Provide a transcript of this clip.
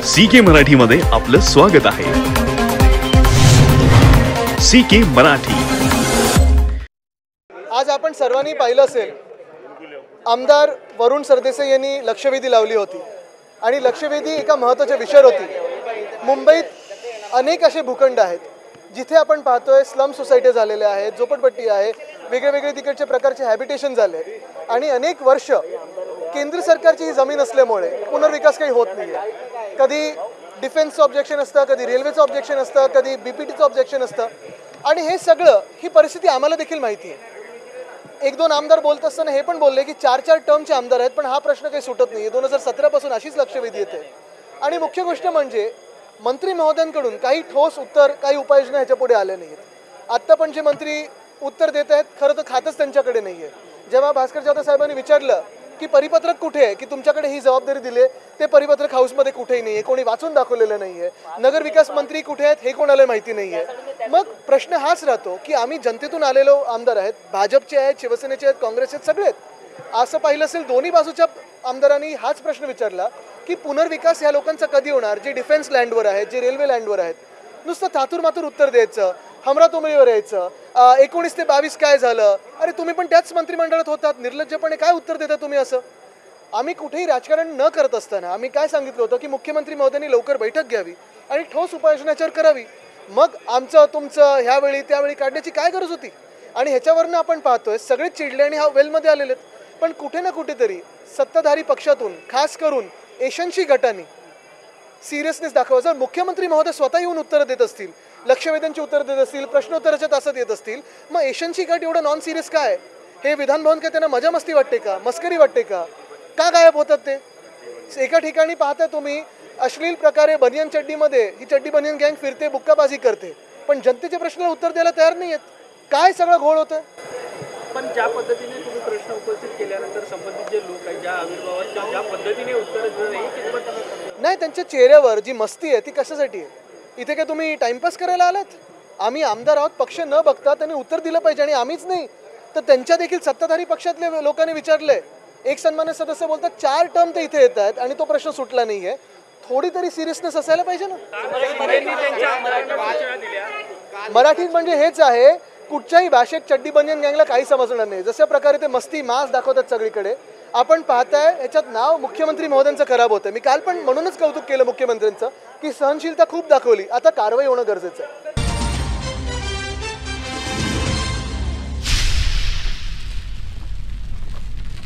CK मराठीमध्ये आपलं स्वागत आहे। CK मराठी। आज आपण सर्वांनी पाहिलं असेल, आमदार वरुण सरदेसाई यांनी लक्षवेधी लावली होती आणि लक्षवेधी एका महत्त्वाच्या विषयावर होती। मुंबईत अनेक असे भूखंड आहेत जिथे आपण पाहतोय स्लम सोसायटी झालेल्या आहेत, झोपडपट्टी आहे, वेगवेगळे तिकडचे प्रकारचे हॅबिटेशन झाले आणि अनेक वर्ष केंद्र सरकारची ही जमीन असल्यामुळे पुनर्विकास काही होत नाहीये। कधी डिफेन्सचं ऑब्जेक्शन असतं, कधी रेल्वेचं ऑब्जेक्शन असतं, कधी BPTचं ऑब्जेक्शन असतं आणि हे सगळं ही परिस्थिती आम्हाला देखील माहिती आहे। एक दोन आमदार बोलत असताना हे पण बोलले की 4-4 टर्मचे आमदार आहेत, पण हा प्रश्न काही सुटत नाही। 2017 पासून अशीच लक्षवेधी येते आणि मुख्य गोष्ट म्हणजे मंत्री महोदयांकडून काही ठोस उत्तर, काही उपाययोजना ह्याच्या पुढे आल्या नाहीत। आत्ता पण जे मंत्री उत्तर देत आहेत, खरं तर खातच त्यांच्याकडे नाही आहे। जेव्हा भास्कर जाधव साहेबांनी विचारलं की परिपत्रक कुठे आहे, की तुमच्याकडे ही जबाबदारी दिली, ते परिपत्रक हाऊसमध्ये कुठेही नाही आहे, कोणी वाचून दाखवलेलं नाही आहे। नगर विकास मंत्री कुठे आहेत हे कोणाला माहिती नाही आहे। मग प्रश्न हाच राहतो की आम्ही जनतेतून आलेलो आमदार आहेत, भाजपचे आहेत, शिवसेनेचे आहेत, काँग्रेसचे आहेत, सगळे आहेत। असं पाहिलं असेल दोन्ही बाजूच्या आमदारांनी हाच प्रश्न विचारला की पुनर्विकास ह्या लोकांचा कधी होणार, जे डिफेन्स लँडवर आहेत, जे रेल्वे लँडवर आहेत। नुसतं थातूरमातूर उत्तर द्यायचं, हमरातुमरीवर यायचं, 19 ते 22 काय झालं, अरे तुम्ही पण त्याच मंत्रिमंडळात होतात, निर्लज्जपणे काय उत्तर देता तुम्ही असं? आम्ही कुठेही राजकारण न करत असताना आम्ही काय सांगितलं होतं की मुख्यमंत्री महोदयांनी लवकर बैठक घ्यावी आणि ठोस उपाययोजनाच्यावर करावी। मग आमचं तुमचं ह्यावेळी त्यावेळी काढण्याची काय गरज होती? आणि ह्याच्यावरनं आपण पाहतोय सगळेच चिडले आणि हा वेलमध्ये आलेले आहेत। पण कुठे ना कुठेतरी सत्ताधारी पक्षातून, खास करून एशनशी गटांनी सिरियसनेस दाखवा। जर मुख्यमंत्री महोदय स्वतः येऊन उत्तरं देत असतील, लक्षवेधींची उत्तर देत असतील, प्रश्नोत्तराच्या तासात येत असतील, मग एशनची गट एवढं नॉन सिरियस काय? हे विधान भवन काय त्यांना मजा मस्ती वाटते का, मस्करी वाटते का? का गायब होतात ते? एका ठिकाणी पाहता तुम्ही अश्लील प्रकारे बनियन चड्डीमध्ये ही चड्डी बनियन गँग फिरते, बुक्काबाजी करते, पण जनतेच्या प्रश्नाला उत्तर द्यायला तयार नाही आहेत। काय सगळं घोळ होतं? पण ज्या पद्धतीने तुम्ही प्रश्न उपस्थित केल्यानंतर संबंधित जे लोक आहेत, ज्या आविर्भावात ज्या पद्धतीने उत्तर नाही, त्यांच्या चेहऱ्यावर जी मस्ती आहे ती कशासाठी आहे? इथे काय तुम्ही टाइमपास करायला आलात? आम्ही आमदार आहोत, पक्ष न बघता त्यांनी उत्तर दिलं पाहिजे आणि आम्हीच नाही तर त्यांच्या देखील सत्ताधारी पक्षातले लोकांनी विचारलंय। एक सन्मान्य सदस्य बोलतात 4 टर्म ते इथे येत आहेत आणि तो प्रश्न सुटला नाहीये। थोडी तरी सिरियसनेस असायला पाहिजे ना। मराठीत म्हणजे हेच आहे, कुठच्याही भाषेत चड्डी बनियन गँगला काही समजणार नाही। जशा प्रकारे ते मस्ती मास दाखवतात सगळीकडे, आपण पाहताय याच्यात नाव मुख्यमंत्री महोदयांचं खराब होतं। मी काल पण म्हणूनच कौतुक केलं मुख्यमंत्र्यांचं की सहनशीलता खूप दाखवली, आता कारवाई होणं गरजेचं आहे।